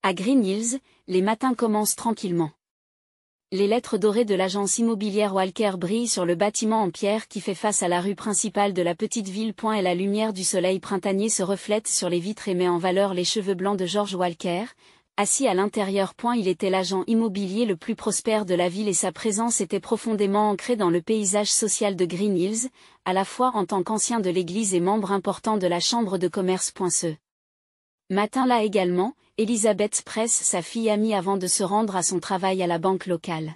À Green Hills, les matins commencent tranquillement. Les lettres dorées de l'agence immobilière Walker brillent sur le bâtiment en pierre qui fait face à la rue principale de la petite ville. Et la lumière du soleil printanier se reflète sur les vitres et met en valeur les cheveux blancs de George Walker. Assis à l'intérieur. Il était l'agent immobilier le plus prospère de la ville et sa présence était profondément ancrée dans le paysage social de Green Hills, à la fois en tant qu'ancien de l'église et membre important de la chambre de commerce. Ce matin là également, Elizabeth presse sa fille Amy avant de se rendre à son travail à la banque locale.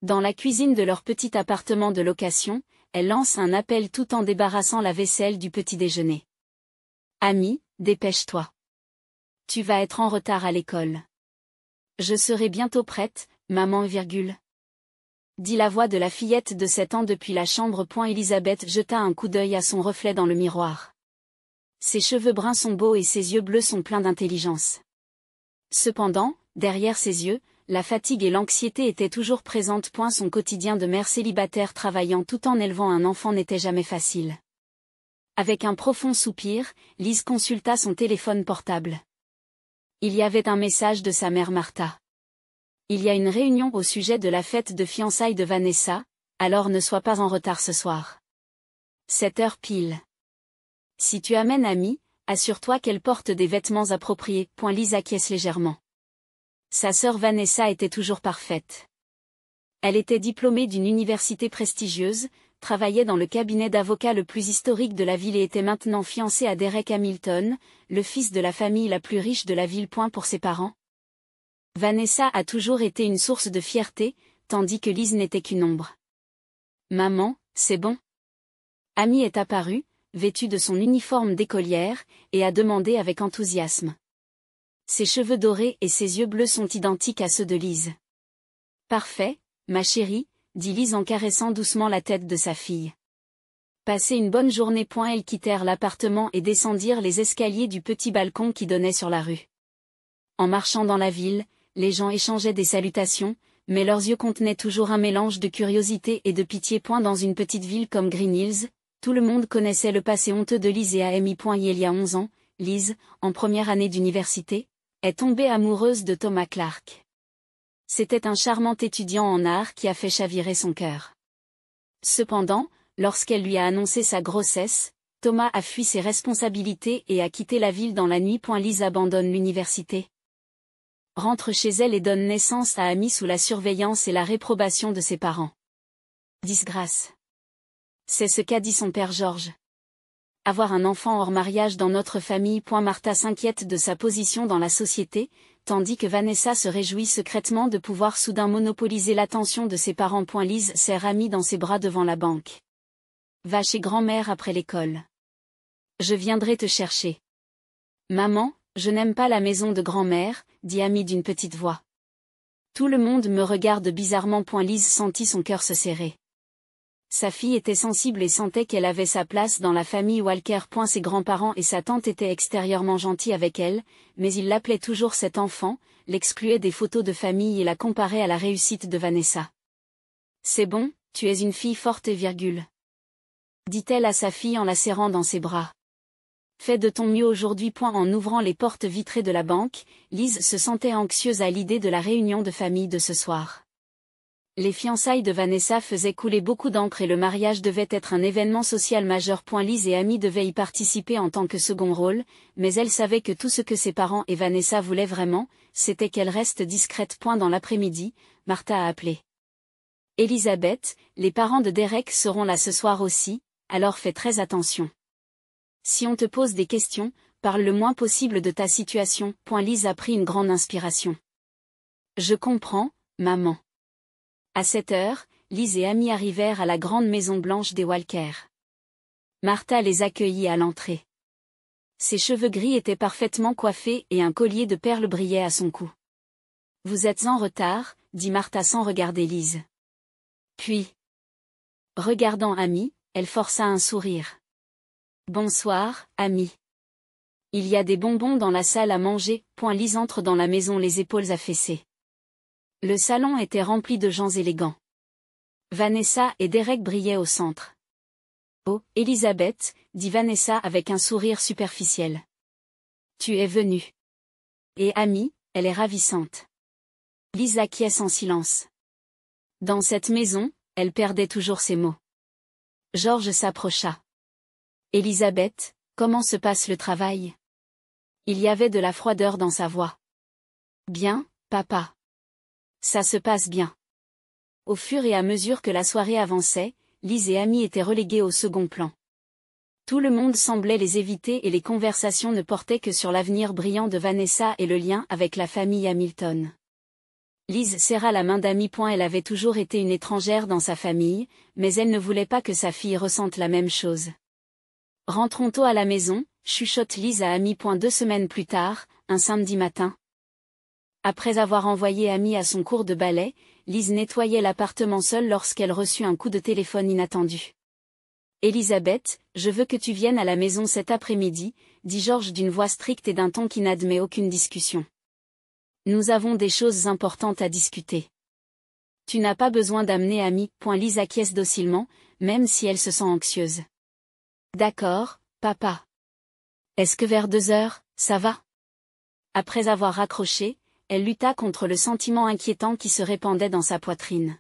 Dans la cuisine de leur petit appartement de location, elle lance un appel tout en débarrassant la vaisselle du petit déjeuner. Amy, dépêche-toi. Tu vas être en retard à l'école. Je serai bientôt prête, maman, dit la voix de la fillette de 7 ans depuis la chambre. Elizabeth jeta un coup d'œil à son reflet dans le miroir. Ses cheveux bruns sont beaux et ses yeux bleus sont pleins d'intelligence. Cependant, derrière ses yeux, la fatigue et l'anxiété étaient toujours présentes. Son quotidien de mère célibataire travaillant tout en élevant un enfant n'était jamais facile. Avec un profond soupir, Liz consulta son téléphone portable. Il y avait un message de sa mère Martha. Il y a une réunion au sujet de la fête de fiançailles de Vanessa, alors ne sois pas en retard ce soir. 7 heures pile. Si tu amènes Amy, assure-toi qu'elle porte des vêtements appropriés. Liz acquiesce légèrement. Sa sœur Vanessa était toujours parfaite. Elle était diplômée d'une université prestigieuse, travaillait dans le cabinet d'avocats le plus historique de la ville et était maintenant fiancée à Derek Hamilton, le fils de la famille la plus riche de la ville. Pour ses parents, Vanessa a toujours été une source de fierté, tandis que Liz n'était qu'une ombre. Maman, c'est bon. Amy est apparue, vêtue de son uniforme d'écolière, et a demandé avec enthousiasme. Ses cheveux dorés et ses yeux bleus sont identiques à ceux de Liz. Parfait, ma chérie, dit Liz en caressant doucement la tête de sa fille. Passez une bonne journée. Elles quittèrent l'appartement et descendirent les escaliers du petit balcon qui donnait sur la rue. En marchant dans la ville, les gens échangeaient des salutations, mais leurs yeux contenaient toujours un mélange de curiosité et de pitié. Dans une petite ville comme Green Hills, tout le monde connaissait le passé honteux de Liz et Amy. Il y a 11 ans, Liz, en première année d'université, est tombée amoureuse de Thomas Clark. C'était un charmant étudiant en art qui a fait chavirer son cœur. Cependant, lorsqu'elle lui a annoncé sa grossesse, Thomas a fui ses responsabilités et a quitté la ville dans la nuit. Liz abandonne l'université, rentre chez elle et donne naissance à Amy sous la surveillance et la réprobation de ses parents. Disgrâce. C'est ce qu'a dit son père George. Avoir un enfant hors mariage dans notre famille. Martha s'inquiète de sa position dans la société, tandis que Vanessa se réjouit secrètement de pouvoir soudain monopoliser l'attention de ses parents. Liz serre Amy dans ses bras devant la banque. Va chez grand-mère après l'école. Je viendrai te chercher. Maman, je n'aime pas la maison de grand-mère, dit Amy d'une petite voix. Tout le monde me regarde bizarrement. Liz sentit son cœur se serrer. Sa fille était sensible et sentait qu'elle avait sa place dans la famille Walker. Ses grands-parents et sa tante étaient extérieurement gentils avec elle, mais ils l'appelaient toujours cet enfant, l'excluaient des photos de famille et la comparaient à la réussite de Vanessa. C'est bon, tu es une fille forte dit-elle à sa fille en la serrant dans ses bras. Fais de ton mieux aujourd'hui. En ouvrant les portes vitrées de la banque, Liz se sentait anxieuse à l'idée de la réunion de famille de ce soir. Les fiançailles de Vanessa faisaient couler beaucoup d'encre et le mariage devait être un événement social majeur. Liz et Amy devaient y participer en tant que second rôle, mais elle savait que tout ce que ses parents et Vanessa voulaient vraiment, c'était qu'elle reste discrète. Dans l'après-midi, Martha a appelé. Elizabeth, les parents de Derek seront là ce soir aussi, alors fais très attention. Si on te pose des questions, parle le moins possible de ta situation. Liz a pris une grande inspiration. Je comprends, maman. À 7 heures, Liz et Amy arrivèrent à la grande maison blanche des Walker. Martha les accueillit à l'entrée. Ses cheveux gris étaient parfaitement coiffés et un collier de perles brillait à son cou. Vous êtes en retard, dit Martha sans regarder Liz. Puis, regardant Amy, elle força un sourire. Bonsoir, Amy. Il y a des bonbons dans la salle à manger. Liz entre dans la maison les épaules affaissées. Le salon était rempli de gens élégants. Vanessa et Derek brillaient au centre. Oh, Elizabeth, dit Vanessa avec un sourire superficiel. Tu es venue. Et Amy, elle est ravissante. Lise acquiesce en silence. Dans cette maison, elle perdait toujours ses mots. Georges s'approcha. Elisabeth, comment se passe le travail? Il y avait de la froideur dans sa voix. Bien, papa. Ça se passe bien. Au fur et à mesure que la soirée avançait, Lise et Amy étaient relégués au second plan. Tout le monde semblait les éviter et les conversations ne portaient que sur l'avenir brillant de Vanessa et le lien avec la famille Hamilton. Lise serra la main d'Amy. Elle avait toujours été une étrangère dans sa famille, mais elle ne voulait pas que sa fille ressente la même chose. Rentrons tôt à la maison, chuchote Lise à Amy. 2 semaines plus tard, un samedi matin. Après avoir envoyé Amy à son cours de ballet, Lise nettoyait l'appartement seule lorsqu'elle reçut un coup de téléphone inattendu. Elisabeth, je veux que tu viennes à la maison cet après-midi, dit Georges d'une voix stricte et d'un ton qui n'admet aucune discussion. Nous avons des choses importantes à discuter. Tu n'as pas besoin d'amener Amy. Lise acquiesce docilement, même si elle se sent anxieuse. D'accord, papa. Est-ce que vers 2 heures, ça va? Après avoir raccroché, elle lutta contre le sentiment inquiétant qui se répandait dans sa poitrine.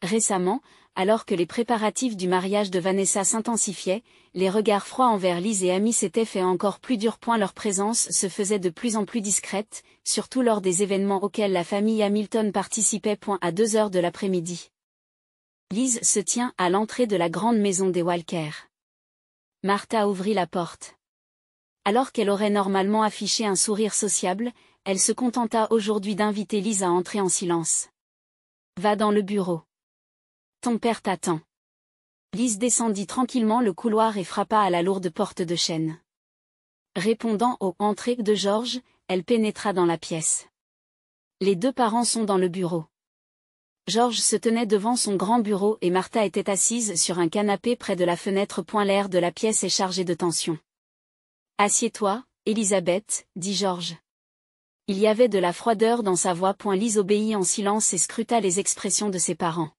Récemment, alors que les préparatifs du mariage de Vanessa s'intensifiaient, les regards froids envers Lise et Amy s'étaient fait encore plus durs. Leur présence se faisait de plus en plus discrète, surtout lors des événements auxquels la famille Hamilton participait. À 2 heures de l'après-midi. Lise se tient à l'entrée de la grande maison des Walker. Martha ouvrit la porte. Alors qu'elle aurait normalement affiché un sourire sociable, elle se contenta aujourd'hui d'inviter Lise à entrer en silence. Va dans le bureau. Ton père t'attend. Lise descendit tranquillement le couloir et frappa à la lourde porte de chêne. Répondant au « entrée » de Georges, elle pénétra dans la pièce. Les 2 parents sont dans le bureau. Georges se tenait devant son grand bureau et Martha était assise sur un canapé près de la fenêtre. L'air de la pièce est chargé de tension. Assieds-toi, Elisabeth, dit Georges. Il y avait de la froideur dans sa voix. Lise obéit en silence et scruta les expressions de ses parents.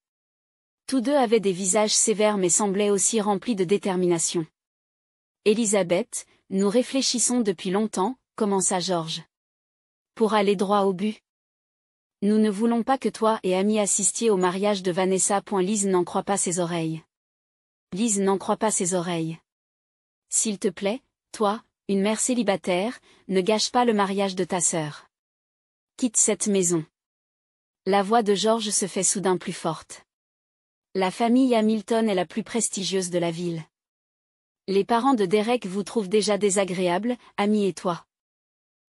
Tous 2 avaient des visages sévères mais semblaient aussi remplis de détermination. Elisabeth, nous réfléchissons depuis longtemps, commença Georges. Pour aller droit au but. Nous ne voulons pas que toi et Amy assistiez au mariage de Vanessa. Lise n'en croit pas ses oreilles. Lise n'en croit pas ses oreilles. S'il te plaît, toi, une mère célibataire, ne gâche pas le mariage de ta sœur. Quitte cette maison. La voix de Georges se fait soudain plus forte. La famille Hamilton est la plus prestigieuse de la ville. Les parents de Derek vous trouvent déjà désagréables, Amy et toi.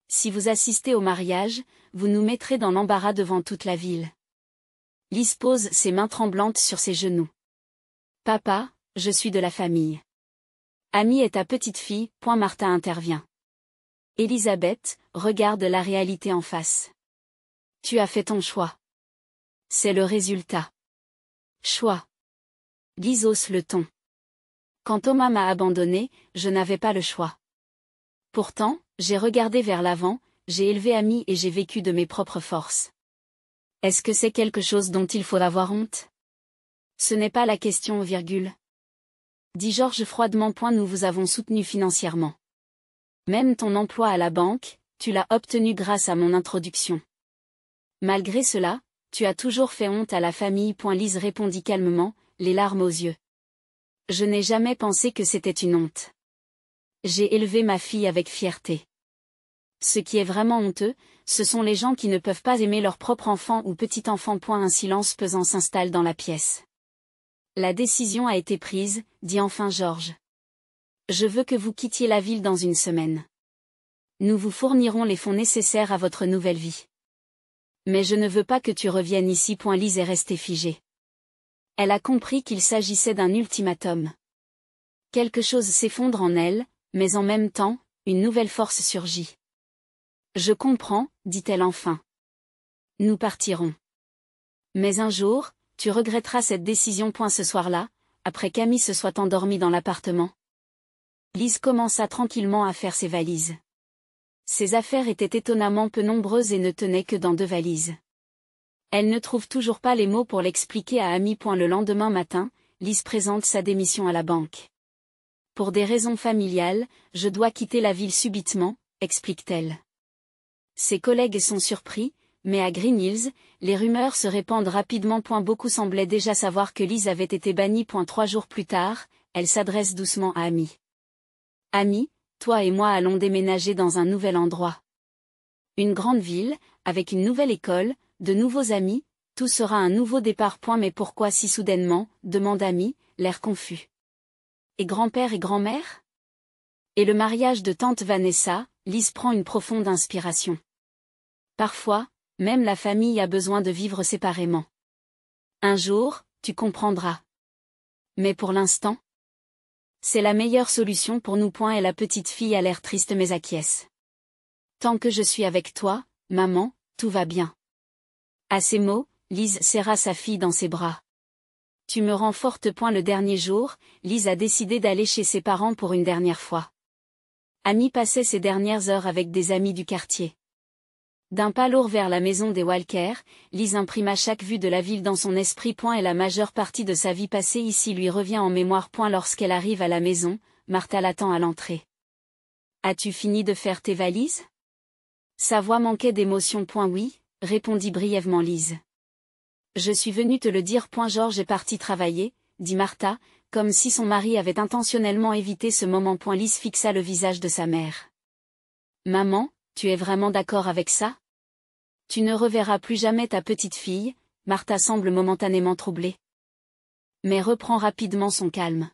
Si vous assistez au mariage, vous nous mettrez dans l'embarras devant toute la ville. Lise pose ses mains tremblantes sur ses genoux. Papa, je suis de la famille. Amy est ta petite fille. Martha intervient. Elisabeth, regarde la réalité en face. Tu as fait ton choix. C'est le résultat. Choix. Lise hausse le ton. Quand Thomas m'a abandonné, je n'avais pas le choix. Pourtant, j'ai regardé vers l'avant, j'ai élevé Amy et j'ai vécu de mes propres forces. Est-ce que c'est quelque chose dont il faut avoir honte? Ce n'est pas la question, virgule. Dit Georges froidement. Nous vous avons soutenu financièrement. Même ton emploi à la banque, tu l'as obtenu grâce à mon introduction. Malgré cela, tu as toujours fait honte à la famille. Lise répondit calmement, les larmes aux yeux. Je n'ai jamais pensé que c'était une honte. J'ai élevé ma fille avec fierté. Ce qui est vraiment honteux, ce sont les gens qui ne peuvent pas aimer leur propre enfant ou petit-enfant. Un silence pesant s'installe dans la pièce. La décision a été prise, dit enfin Georges. Je veux que vous quittiez la ville dans 1 semaine. Nous vous fournirons les fonds nécessaires à votre nouvelle vie. Mais je ne veux pas que tu reviennes ici. Lise est restée figée. Elle a compris qu'il s'agissait d'un ultimatum. Quelque chose s'effondre en elle, mais en même temps, une nouvelle force surgit. Je comprends, dit-elle enfin. Nous partirons. Mais un jour, tu regretteras cette décision. Ce soir-là, après qu'Amy se soit endormie dans l'appartement. Lise commença tranquillement à faire ses valises. Ses affaires étaient étonnamment peu nombreuses et ne tenaient que dans 2 valises. Elle ne trouve toujours pas les mots pour l'expliquer à Amy. Le lendemain matin, Lise présente sa démission à la banque. Pour des raisons familiales, je dois quitter la ville subitement, explique-t-elle. Ses collègues sont surpris, mais à Green Hills, les rumeurs se répandent rapidement. Beaucoup semblaient déjà savoir que Liz avait été bannie. 3 jours plus tard, elle s'adresse doucement à Amy. Amy, toi et moi allons déménager dans un nouvel endroit. Une grande ville, avec une nouvelle école, de nouveaux amis, tout sera un nouveau départ. Mais pourquoi si soudainement, demande Amy, l'air confus. Et grand-père et grand-mère? Et le mariage de tante Vanessa? Liz prend une profonde inspiration. Parfois, même la famille a besoin de vivre séparément. Un jour, tu comprendras. Mais pour l'instant, c'est la meilleure solution pour nous. Et la petite fille a l'air triste mais acquiesce. Tant que je suis avec toi, maman, tout va bien. À ces mots, Liz serra sa fille dans ses bras. Tu me rends forte. Le dernier jour, Liz a décidé d'aller chez ses parents pour une dernière fois. Amy passait ses dernières heures avec des amis du quartier. D'un pas lourd vers la maison des Walker, Liz imprima chaque vue de la ville dans son esprit. Et la majeure partie de sa vie passée ici lui revient en mémoire. Lorsqu'elle arrive à la maison, Martha l'attend à l'entrée. As-tu fini de faire tes valises? Sa voix manquait d'émotion. Oui, répondit brièvement Liz. Je suis venue te le dire. George est parti travailler, dit Martha, comme si son mari avait intentionnellement évité ce moment. Liz fixa le visage de sa mère. Maman, tu es vraiment d'accord avec ça? Tu ne reverras plus jamais ta petite fille. Martha semble momentanément troublée. Mais reprend rapidement son calme.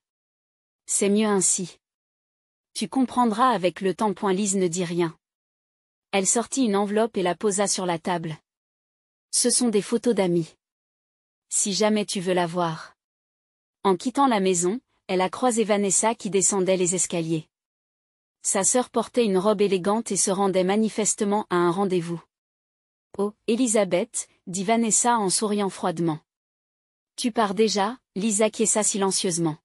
C'est mieux ainsi. Tu comprendras avec le temps. Liz ne dit rien. Elle sortit une enveloppe et la posa sur la table. Ce sont des photos d'amis. Si jamais tu veux la voir. En quittant la maison, elle a croisé Vanessa qui descendait les escaliers. Sa sœur portait une robe élégante et se rendait manifestement à un rendez-vous. Oh, Elisabeth, dit Vanessa en souriant froidement. Tu pars déjà? Liz acquiesça silencieusement.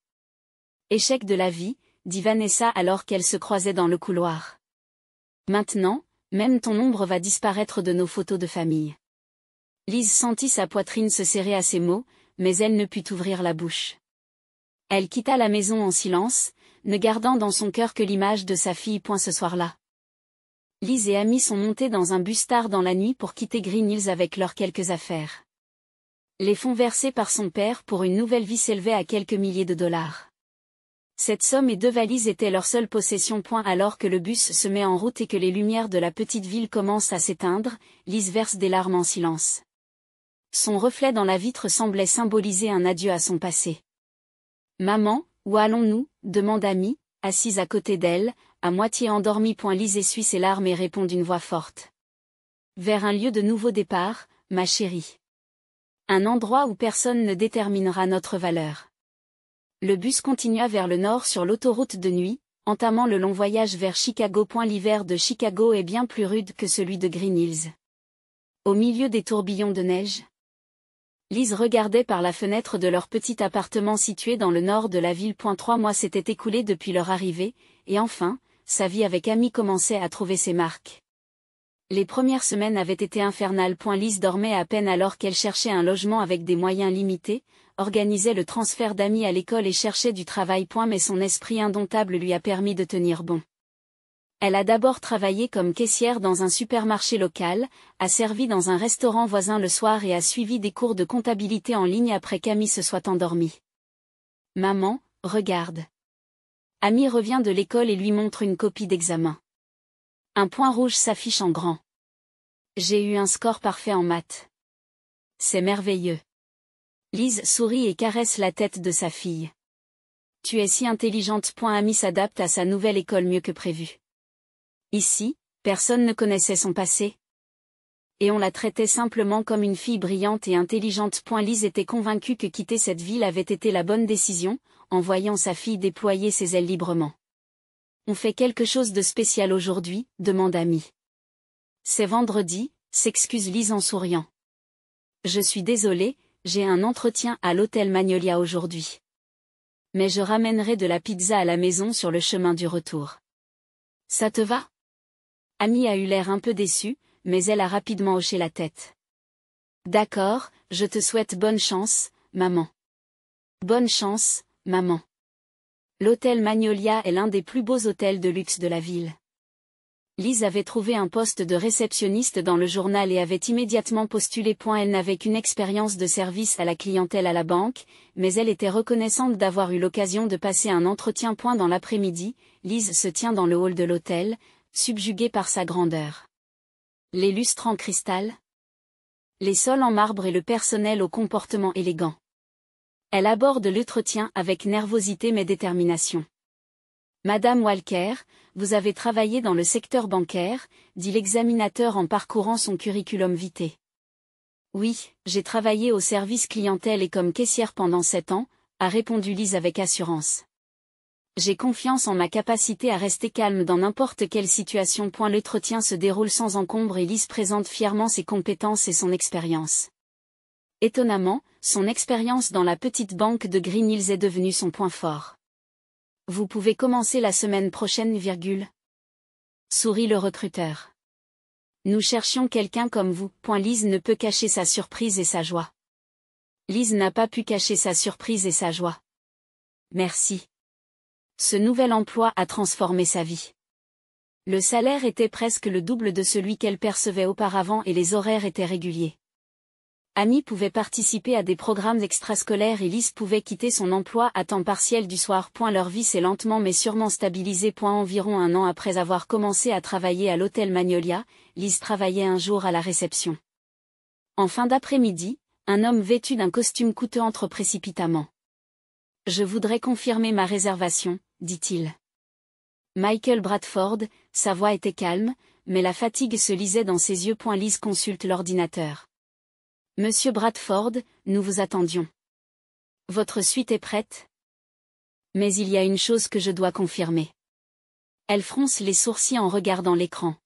Échec de la vie, dit Vanessa alors qu'elle se croisait dans le couloir. Maintenant, même ton ombre va disparaître de nos photos de famille. Liz sentit sa poitrine se serrer à ces mots, mais elle ne put ouvrir la bouche. Elle quitta la maison en silence, ne gardant dans son cœur que l'image de sa fille. Ce soir-là. Liz et Amy sont montés dans un bus tard dans la nuit pour quitter Green Hills avec leurs quelques affaires. Les fonds versés par son père pour une nouvelle vie s'élevaient à quelques milliers de dollars. Cette somme et 2 valises étaient leur seule possession. Alors que le bus se met en route et que les lumières de la petite ville commencent à s'éteindre, Liz verse des larmes en silence. Son reflet dans la vitre semblait symboliser un adieu à son passé. Maman, où allons-nous? Demande Amy, assise à côté d'elle, à moitié endormie. Liz essuie ses larmes et répond d'une voix forte. Vers un lieu de nouveau départ, ma chérie. Un endroit où personne ne déterminera notre valeur. Le bus continua vers le nord sur l'autoroute de nuit, entamant le long voyage vers Chicago. L'hiver de Chicago est bien plus rude que celui de Green Hills. Au milieu des tourbillons de neige, Liz regardait par la fenêtre de leur petit appartement situé dans le nord de la ville. 3 mois s'étaient écoulés depuis leur arrivée, et enfin, sa vie avec Amy commençait à trouver ses marques. Les premières semaines avaient été infernales. Liz dormait à peine alors qu'elle cherchait un logement avec des moyens limités, organisait le transfert d'Amy à l'école et cherchait du travail. Mais son esprit indomptable lui a permis de tenir bon. Elle a d'abord travaillé comme caissière dans un supermarché local, a servi dans un restaurant voisin le soir et a suivi des cours de comptabilité en ligne après qu'Amy se soit endormie. Maman, regarde. Amy revient de l'école et lui montre une copie d'examen. Un point rouge s'affiche en grand. J'ai eu un score parfait en maths. C'est merveilleux. Liz sourit et caresse la tête de sa fille. Tu es si intelligente. Amy s'adapte à sa nouvelle école mieux que prévu. Ici, personne ne connaissait son passé. Et on la traitait simplement comme une fille brillante et intelligente. Liz était convaincue que quitter cette ville avait été la bonne décision, en voyant sa fille déployer ses ailes librement. On fait quelque chose de spécial aujourd'hui, demande Amy. C'est vendredi, s'excuse Liz en souriant. Je suis désolée, j'ai un entretien à l'hôtel Magnolia aujourd'hui. Mais je ramènerai de la pizza à la maison sur le chemin du retour. Ça te va? Amy a eu l'air un peu déçue, mais elle a rapidement hoché la tête. D'accord, je te souhaite bonne chance, maman. Bonne chance, maman. L'hôtel Magnolia est l'un des plus beaux hôtels de luxe de la ville. Lise avait trouvé un poste de réceptionniste dans le journal et avait immédiatement postulé. Elle n'avait qu'une expérience de service à la clientèle à la banque, mais elle était reconnaissante d'avoir eu l'occasion de passer un entretien. Dans l'après-midi, Lise se tient dans le hall de l'hôtel, subjuguée par sa grandeur. Les lustres en cristal, les sols en marbre et le personnel au comportement élégant. Elle aborde l'entretien avec nervosité mais détermination. Madame Walker, vous avez travaillé dans le secteur bancaire, dit l'examinateur en parcourant son curriculum vitae. Oui, j'ai travaillé au service clientèle et comme caissière pendant 7 ans, a répondu Lise avec assurance. J'ai confiance en ma capacité à rester calme dans n'importe quelle situation. L'entretien se déroule sans encombre et Lise présente fièrement ses compétences et son expérience. Étonnamment, son expérience dans la petite banque de Green Hills est devenue son point fort. Vous pouvez commencer la semaine prochaine, sourit le recruteur. Nous cherchions quelqu'un comme vous. Lise ne peut cacher sa surprise et sa joie. Lise n'a pas pu cacher sa surprise et sa joie. Merci. Ce nouvel emploi a transformé sa vie. Le salaire était presque le double de celui qu'elle percevait auparavant et les horaires étaient réguliers. Amy pouvait participer à des programmes extrascolaires et Lise pouvait quitter son emploi à temps partiel du soir. Leur vie s'est lentement mais sûrement stabilisée. Environ 1 an après avoir commencé à travailler à l'hôtel Magnolia, Lise travaillait un jour à la réception. En fin d'après-midi, un homme vêtu d'un costume coûteux entre précipitamment. Je voudrais confirmer ma réservation, dit-il. Michael Bradford, sa voix était calme, mais la fatigue se lisait dans ses yeux. Lise consulte l'ordinateur. Monsieur Bradford, nous vous attendions. Votre suite est prête? Mais il y a une chose que je dois confirmer. Elle fronce les sourcils en regardant l'écran.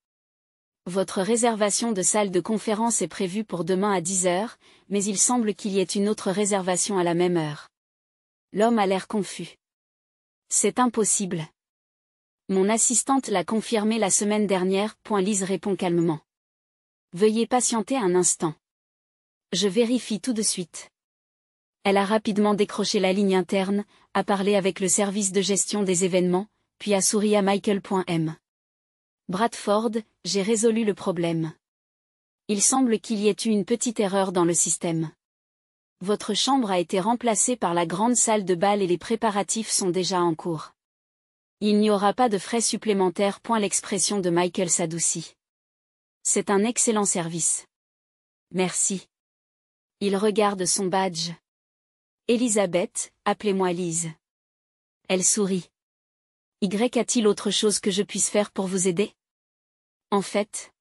Votre réservation de salle de conférence est prévue pour demain à 10 heures, mais il semble qu'il y ait une autre réservation à la même heure. L'homme a l'air confus. C'est impossible. Mon assistante l'a confirmé la semaine dernière. Lise répond calmement. Veuillez patienter un instant. Je vérifie tout de suite. Elle a rapidement décroché la ligne interne, a parlé avec le service de gestion des événements, puis a souri à Michael. Bradford, j'ai résolu le problème. Il semble qu'il y ait eu une petite erreur dans le système. Votre chambre a été remplacée par la grande salle de bal et les préparatifs sont déjà en cours. Il n'y aura pas de frais supplémentaires. L'expression de Michael s'adoucit. C'est un excellent service. Merci. Il regarde son badge. Elisabeth, appelez-moi Lise. Elle sourit. A-t-il autre chose que je puisse faire pour vous aider? En fait,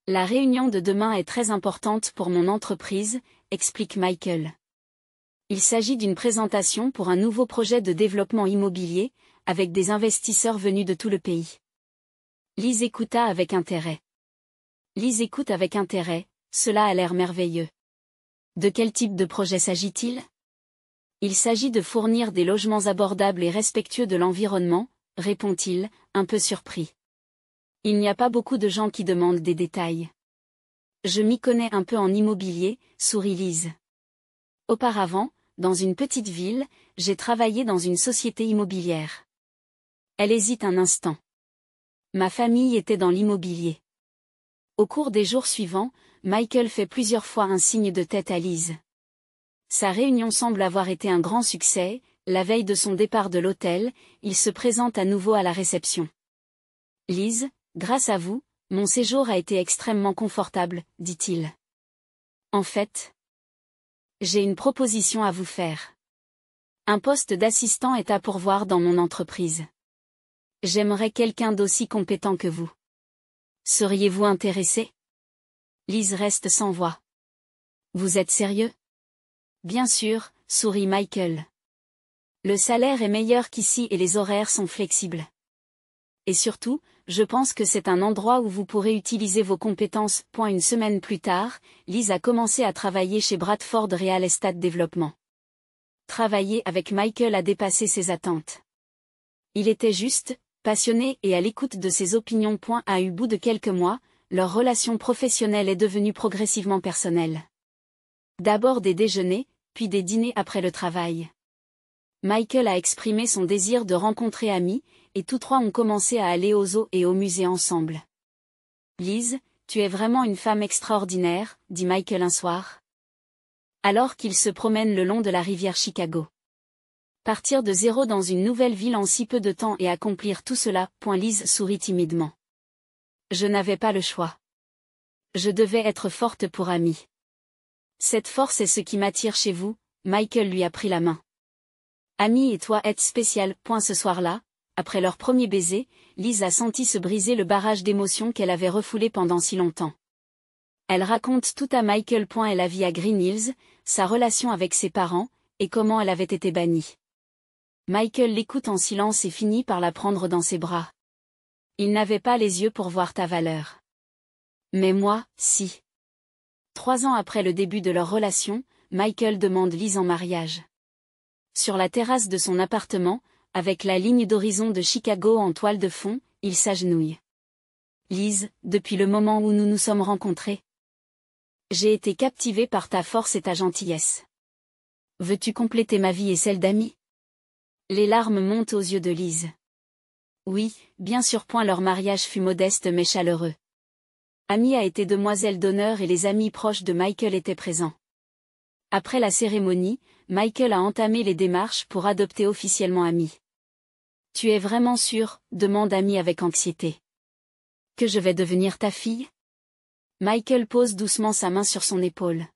la réunion de demain est très importante pour mon entreprise, explique Michael. Il s'agit d'une présentation pour un nouveau projet de développement immobilier, avec des investisseurs venus de tout le pays. Lise écouta avec intérêt. Lise écoute avec intérêt, cela a l'air merveilleux. De quel type de projet s'agit-il? Il s'agit de fournir des logements abordables et respectueux de l'environnement, répond-il, un peu surpris. Il n'y a pas beaucoup de gens qui demandent des détails. Je m'y connais un peu en immobilier, sourit Lise. Auparavant, dans une petite ville, j'ai travaillé dans une société immobilière. Elle hésite un instant. Ma famille était dans l'immobilier. Au cours des jours suivants, Michael fait plusieurs fois un signe de tête à Lise. Sa réunion semble avoir été un grand succès. La veille de son départ de l'hôtel, il se présente à nouveau à la réception. Lise, grâce à vous, mon séjour a été extrêmement confortable, dit-il. En fait, j'ai une proposition à vous faire. Un poste d'assistant est à pourvoir dans mon entreprise. J'aimerais quelqu'un d'aussi compétent que vous. Seriez-vous intéressé? Lise reste sans voix. Vous êtes sérieux? Bien sûr, sourit Michael. Le salaire est meilleur qu'ici et les horaires sont flexibles. Et surtout, je pense que c'est un endroit où vous pourrez utiliser vos compétences. Une semaine plus tard, Lise a commencé à travailler chez Bradford Real Estate Development. Travailler avec Michael a dépassé ses attentes. Il était juste, passionné et à l'écoute de ses opinions. À bout de quelques mois, leur relation professionnelle est devenue progressivement personnelle. D'abord des déjeuners, puis des dîners après le travail. Michael a exprimé son désir de rencontrer Amy, et tous trois ont commencé à aller aux zoos et au musée ensemble. Liz, tu es vraiment une femme extraordinaire, dit Michael un soir. Alors qu'ils se promènent le long de la rivière Chicago. Partir de zéro dans une nouvelle ville en si peu de temps et accomplir tout cela, Liz sourit timidement. Je n'avais pas le choix. Je devais être forte pour Amy. Cette force est ce qui m'attire chez vous, Michael lui a pris la main. Amy et toi êtes spécial. Ce soir-là, après leur premier baiser, Liz a senti se briser le barrage d'émotions qu'elle avait refoulé pendant si longtemps. Elle raconte tout à Michael. Et la vie à Green Hills, sa relation avec ses parents, et comment elle avait été bannie. Michael l'écoute en silence et finit par la prendre dans ses bras. Il n'avait pas les yeux pour voir ta valeur. Mais moi, si. 3 ans après le début de leur relation, Michael demande Liz en mariage. Sur la terrasse de son appartement, avec la ligne d'horizon de Chicago en toile de fond, il s'agenouille. Liz, depuis le moment où nous nous sommes rencontrés. J'ai été captivé par ta force et ta gentillesse. Veux-tu compléter ma vie et celle d'Amy? Les larmes montent aux yeux de Liz. Oui, bien sûr. Leur mariage fut modeste mais chaleureux. Amy a été demoiselle d'honneur et les amis proches de Michael étaient présents. Après la cérémonie, Michael a entamé les démarches pour adopter officiellement Amy. Tu es vraiment sûr, demande Amy avec anxiété. Que je vais devenir ta fille? Michael pose doucement sa main sur son épaule.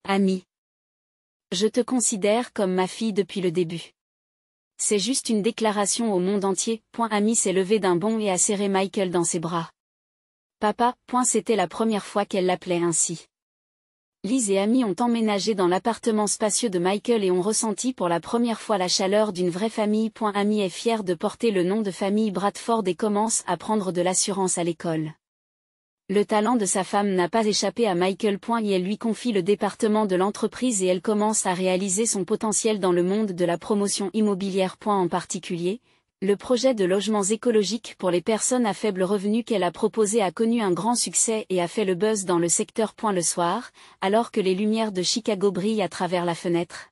Amy. Je te considère comme ma fille depuis le début. C'est juste une déclaration au monde entier. Amy s'est levée d'un bond et a serré Michael dans ses bras. Papa. C'était la première fois qu'elle l'appelait ainsi. Liz et Amy ont emménagé dans l'appartement spacieux de Michael et ont ressenti pour la première fois la chaleur d'une vraie famille. Amy est fière de porter le nom de famille Bradford et commence à prendre de l'assurance à l'école. Le talent de sa femme n'a pas échappé à Michael. Et elle lui confie le département de l'entreprise et elle commence à réaliser son potentiel dans le monde de la promotion immobilière. En particulier, le projet de logements écologiques pour les personnes à faible revenu qu'elle a proposé a connu un grand succès et a fait le buzz dans le secteur. Le soir, alors que les lumières de Chicago brillent à travers la fenêtre.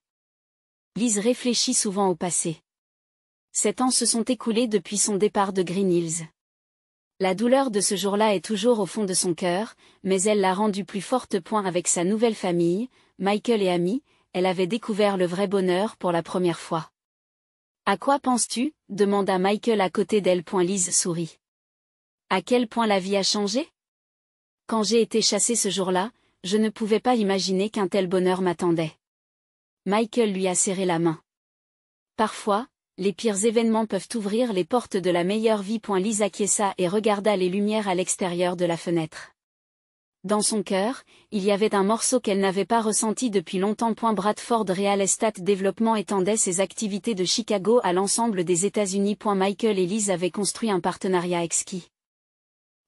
Liz réfléchit souvent au passé. 7 ans se sont écoulés depuis son départ de Green Hills. La douleur de ce jour-là est toujours au fond de son cœur, mais elle l'a rendue plus forte. Avec sa nouvelle famille, Michael et Amy, elle avait découvert le vrai bonheur pour la première fois. À quoi penses-tu? Demanda Michael à côté d'elle. Liz sourit. À quel point la vie a changé? Quand j'ai été chassée ce jour-là, je ne pouvais pas imaginer qu'un tel bonheur m'attendait. Michael lui a serré la main. Parfois, les pires événements peuvent ouvrir les portes de la meilleure vie. Liz acquiesça et regarda les lumières à l'extérieur de la fenêtre. Dans son cœur, il y avait un morceau qu'elle n'avait pas ressenti depuis longtemps. Bradford Real Estate Development étendait ses activités de Chicago à l'ensemble des États-Unis. Michael et Liz avaient construit un partenariat exquis.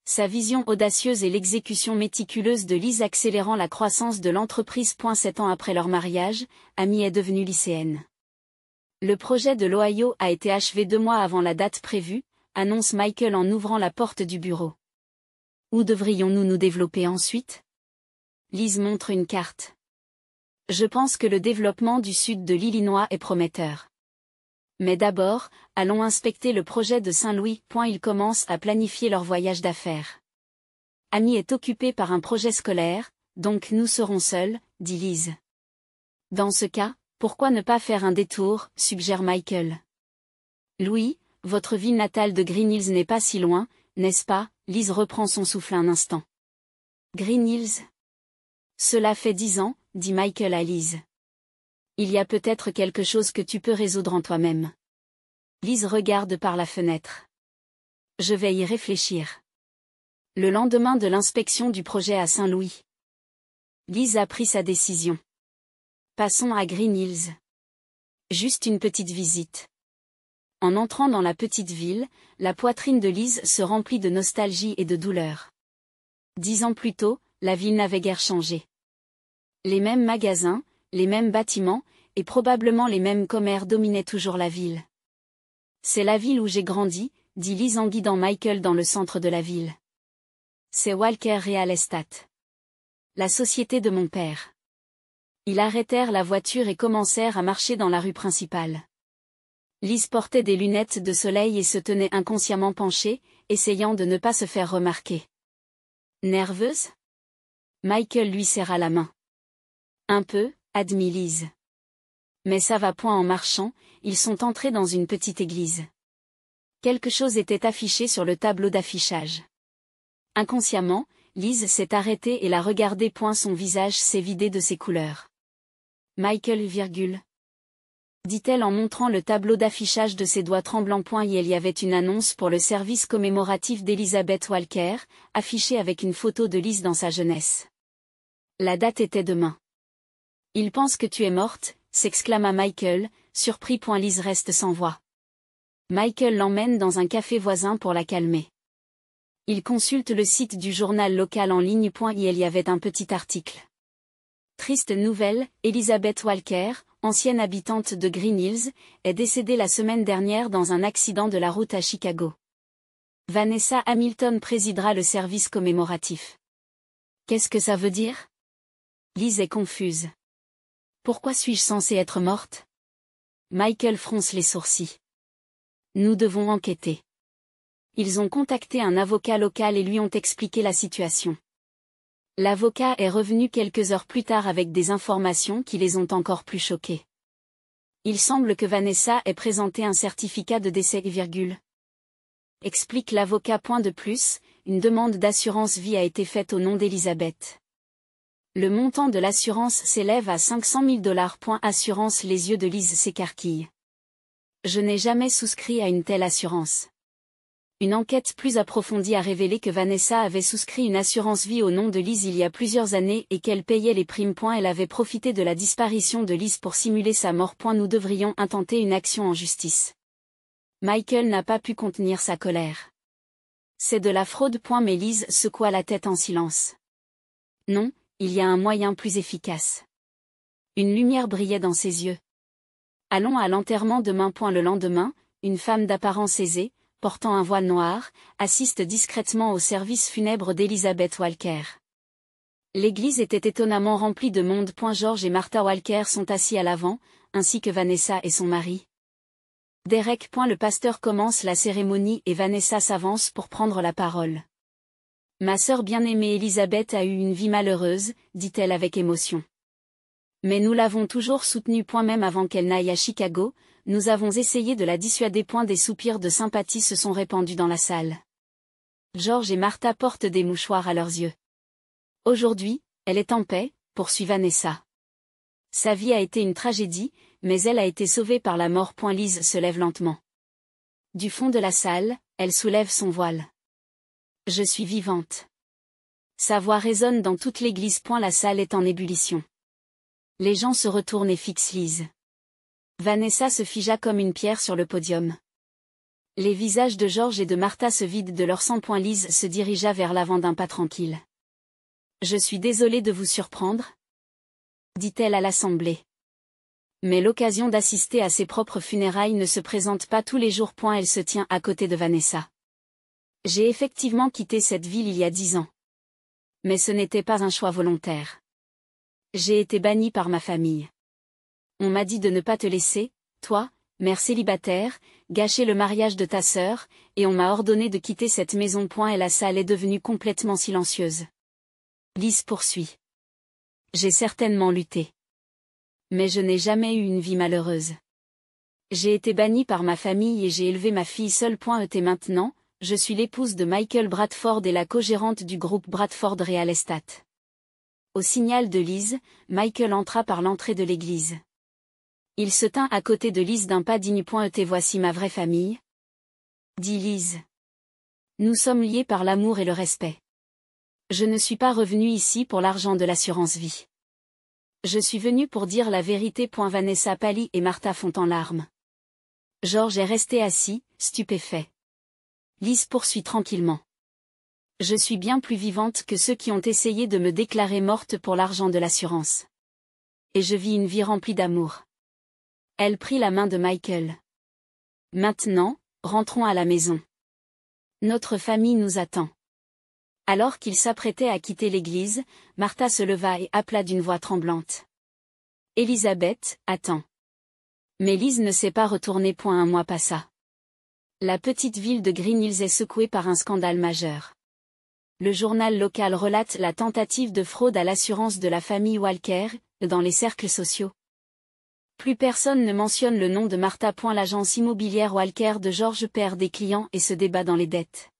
Sa vision audacieuse et l'exécution méticuleuse de Liz accélérant la croissance de l'entreprise. 7 ans après leur mariage, Amy est devenue lycéenne. Le projet de l'Ohio a été achevé 2 mois avant la date prévue, annonce Michael en ouvrant la porte du bureau. Où devrions-nous nous développer ensuite? Liz montre une carte. Je pense que le développement du sud de l'Illinois est prometteur. Mais d'abord, allons inspecter le projet de Saint-Louis. Ils commencent à planifier leur voyage d'affaires. Amy est occupée par un projet scolaire, donc nous serons seuls, dit Liz. Dans ce cas, pourquoi ne pas faire un détour, suggère Michael. Louis, votre ville natale de Green Hills n'est pas si loin, n'est-ce pas? Liz reprend son souffle un instant. Green Hills? Cela fait 10 ans, dit Michael à Liz. Il y a peut-être quelque chose que tu peux résoudre en toi-même. Liz regarde par la fenêtre. Je vais y réfléchir. Le lendemain de l'inspection du projet à Saint-Louis. Liz a pris sa décision. Passons à Green Hills. Juste une petite visite. En entrant dans la petite ville, la poitrine de Liz se remplit de nostalgie et de douleur. 10 ans plus tôt, la ville n'avait guère changé. Les mêmes magasins, les mêmes bâtiments, et probablement les mêmes commerces dominaient toujours la ville. C'est la ville où j'ai grandi, dit Liz en guidant Michael dans le centre de la ville. C'est Walker Real Estate. La société de mon père. Ils arrêtèrent la voiture et commencèrent à marcher dans la rue principale. Lise portait des lunettes de soleil et se tenait inconsciemment penchée, essayant de ne pas se faire remarquer. Nerveuse? Michael lui serra la main. Un peu, admit Lise. Mais ça va point en marchant, ils sont entrés dans une petite église. Quelque chose était affiché sur le tableau d'affichage. Inconsciemment, Lise s'est arrêtée et l'a regardé. Son visage s'est vidé de ses couleurs. Michael, dit-elle en montrant le tableau d'affichage de ses doigts tremblants. Il y avait une annonce pour le service commémoratif d'Elizabeth Walker, affichée avec une photo de Lise dans sa jeunesse. La date était demain. Il pense que tu es morte, s'exclama Michael, surpris. Lise reste sans voix. Michael l'emmène dans un café voisin pour la calmer. Il consulte le site du journal local en ligne. Il y avait un petit article. Triste nouvelle, Elizabeth Walker, ancienne habitante de Green Hills, est décédée la semaine dernière dans un accident de la route à Chicago. Vanessa Hamilton présidera le service commémoratif. Qu'est-ce que ça veut dire? Lise est confuse. Pourquoi suis-je censée être morte? Michael fronce les sourcils. Nous devons enquêter. Ils ont contacté un avocat local et lui ont expliqué la situation. L'avocat est revenu quelques heures plus tard avec des informations qui les ont encore plus choqués. Il semble que Vanessa ait présenté un certificat de décès, explique l'avocat. De plus, une demande d'assurance vie a été faite au nom d'Elizabeth. Le montant de l'assurance s'élève à $500 000. Assurance. Les yeux de Lise s'écarquillent. Je n'ai jamais souscrit à une telle assurance. Une enquête plus approfondie a révélé que Vanessa avait souscrit une assurance vie au nom de Lise il y a plusieurs années et qu'elle payait les primes. Elle avait profité de la disparition de Lise pour simuler sa mort. Nous devrions intenter une action en justice. Michael n'a pas pu contenir sa colère. C'est de la fraude. Mais Lise secoua la tête en silence. Non, il y a un moyen plus efficace. Une lumière brillait dans ses yeux. Allons à l'enterrement demain. Le lendemain, une femme d'apparence aisée, portant un voile noir, assiste discrètement au service funèbre d'Elizabeth Walker. L'église était étonnamment remplie de monde. George et Martha Walker sont assis à l'avant, ainsi que Vanessa et son mari. Derek. Le pasteur commence la cérémonie et Vanessa s'avance pour prendre la parole. Ma sœur bien-aimée Elizabeth a eu une vie malheureuse, dit-elle avec émotion. Mais nous l'avons toujours soutenue. Même avant qu'elle n'aille à Chicago, nous avons essayé de la dissuader. Des soupirs de sympathie se sont répandus dans la salle. George et Martha portent des mouchoirs à leurs yeux. Aujourd'hui, elle est en paix, poursuit Vanessa. Sa vie a été une tragédie, mais elle a été sauvée par la mort. Lise se lève lentement. Du fond de la salle, elle soulève son voile. Je suis vivante. Sa voix résonne dans toute l'église. La salle est en ébullition. Les gens se retournent et fixent Lise. Vanessa se figea comme une pierre sur le podium. Les visages de George et de Martha se vident de leur sang. Lise se dirigea vers l'avant d'un pas tranquille. Je suis désolée de vous surprendre, dit-elle à l'assemblée. Mais l'occasion d'assister à ses propres funérailles ne se présente pas tous les jours. Elle se tient à côté de Vanessa. J'ai effectivement quitté cette ville il y a 10 ans. Mais ce n'était pas un choix volontaire. J'ai été bannie par ma famille. On m'a dit de ne pas te laisser, toi, mère célibataire, gâcher le mariage de ta sœur, et on m'a ordonné de quitter cette maison. Et la salle est devenue complètement silencieuse. Lise poursuit. J'ai certainement lutté. Mais je n'ai jamais eu une vie malheureuse. J'ai été bannie par ma famille et j'ai élevé ma fille seule. Et maintenant, je suis l'épouse de Michael Bradford et la co-gérante du groupe Bradford Real Estate. Au signal de Lise, Michael entra par l'entrée de l'église. Il se tint à côté de Lise d'un pas digne. Voici ma vraie famille, dit Lise. Nous sommes liés par l'amour et le respect. Je ne suis pas revenue ici pour l'argent de l'assurance vie. Je suis venue pour dire la vérité. Vanessa pâlit et Martha fond en larmes. George est resté assis, stupéfait. Lise poursuit tranquillement. Je suis bien plus vivante que ceux qui ont essayé de me déclarer morte pour l'argent de l'assurance. Et je vis une vie remplie d'amour. Elle prit la main de Michael. Maintenant, rentrons à la maison. Notre famille nous attend. Alors qu'il s'apprêtait à quitter l'église, Martha se leva et appela d'une voix tremblante. Elizabeth, attends. Mais Lise ne s'est pas retournée. Un mois passa. La petite ville de Green Hills est secouée par un scandale majeur. Le journal local relate la tentative de fraude à l'assurance de la famille Walker, dans les cercles sociaux. Plus personne ne mentionne le nom de Martha. L'agence immobilière Walker de George perd des clients et se débat dans les dettes.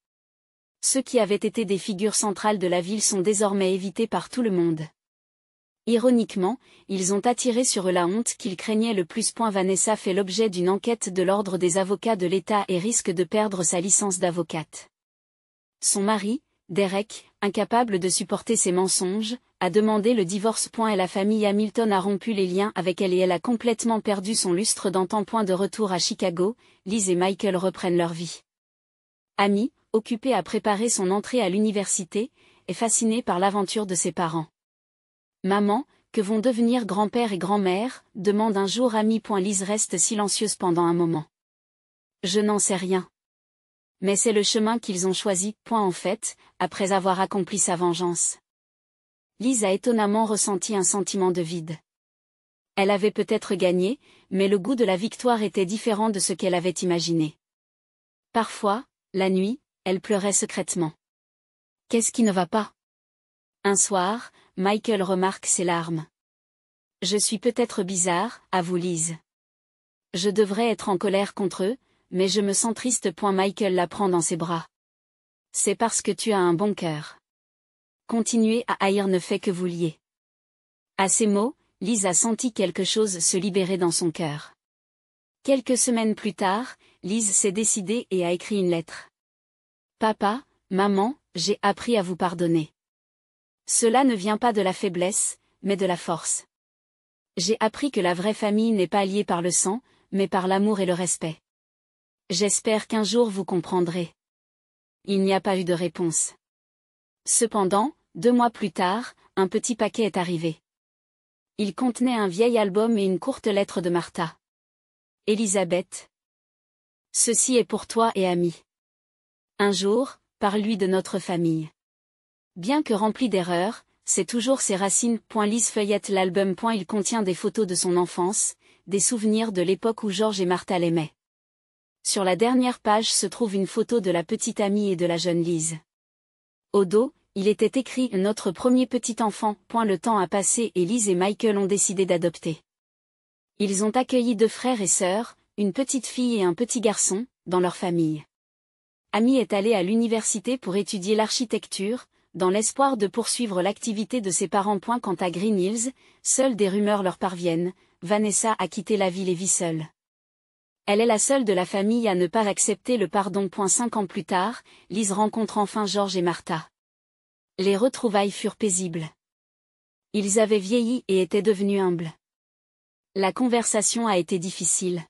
Ceux qui avaient été des figures centrales de la ville sont désormais évités par tout le monde. Ironiquement, ils ont attiré sur eux la honte qu'ils craignaient le plus. Vanessa fait l'objet d'une enquête de l'ordre des avocats de l'État et risque de perdre sa licence d'avocate. Son mari, Derek, incapable de supporter ses mensonges, a demandé le divorce. Et la famille Hamilton a rompu les liens avec elle et elle a complètement perdu son lustre d'antan. De retour à Chicago, Liz et Michael reprennent leur vie. Amy, occupée à préparer son entrée à l'université, est fascinée par l'aventure de ses parents. Maman, que vont devenir grand-père et grand-mère, demande un jour Amy. Liz reste silencieuse pendant un moment. Je n'en sais rien. Mais c'est le chemin qu'ils ont choisi. En fait, après avoir accompli sa vengeance. Liz a étonnamment ressenti un sentiment de vide. Elle avait peut-être gagné, mais le goût de la victoire était différent de ce qu'elle avait imaginé. Parfois, la nuit, elle pleurait secrètement. Qu'est-ce qui ne va pas? Un soir, Michael remarque ses larmes. Je suis peut-être bizarre, avoue Liz. Je devrais être en colère contre eux, mais je me sens triste. Michael la prend dans ses bras. C'est parce que tu as un bon cœur. Continuer à haïr ne fait que vous lier. À ces mots, Liz a senti quelque chose se libérer dans son cœur. Quelques semaines plus tard, Liz s'est décidée et a écrit une lettre. Papa, maman, j'ai appris à vous pardonner. Cela ne vient pas de la faiblesse, mais de la force. J'ai appris que la vraie famille n'est pas liée par le sang, mais par l'amour et le respect. J'espère qu'un jour vous comprendrez. Il n'y a pas eu de réponse. Cependant, 2 mois plus tard, un petit paquet est arrivé. Il contenait un vieil album et une courte lettre de Martha. Elisabeth. Ceci est pour toi et Amy. Un jour, parle-lui de notre famille. Bien que rempli d'erreurs, c'est toujours ses racines. Liz feuillette l'album. Il contient des photos de son enfance, des souvenirs de l'époque où George et Martha l'aimaient. Sur la dernière page se trouve une photo de la petite Amy et de la jeune Liz. Au dos, il était écrit « Notre premier petit enfant ». Le temps a passé et Liz et Michael ont décidé d'adopter. Ils ont accueilli 2 frères et sœurs, une petite fille et un petit garçon, dans leur famille. Amy est allée à l'université pour étudier l'architecture, dans l'espoir de poursuivre l'activité de ses parents. Quant à Green Hills, seules des rumeurs leur parviennent, Vanessa a quitté la ville et vit seule. Elle est la seule de la famille à ne pas accepter le pardon. 5 ans plus tard, Liz rencontre enfin George et Martha. Les retrouvailles furent paisibles. Ils avaient vieilli et étaient devenus humbles. La conversation a été difficile.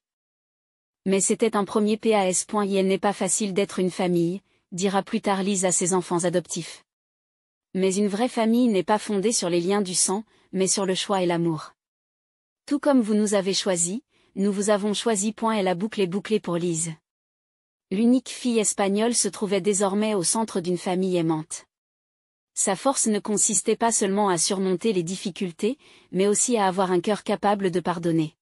Mais c'était un premier pas. Il n'est pas facile d'être une famille, dira plus tard Liz à ses enfants adoptifs. Mais une vraie famille n'est pas fondée sur les liens du sang, mais sur le choix et l'amour. Tout comme vous nous avez choisis, nous vous avons choisi. Et la boucle est bouclée pour Liz. L'unique fille espagnole se trouvait désormais au centre d'une famille aimante. Sa force ne consistait pas seulement à surmonter les difficultés, mais aussi à avoir un cœur capable de pardonner.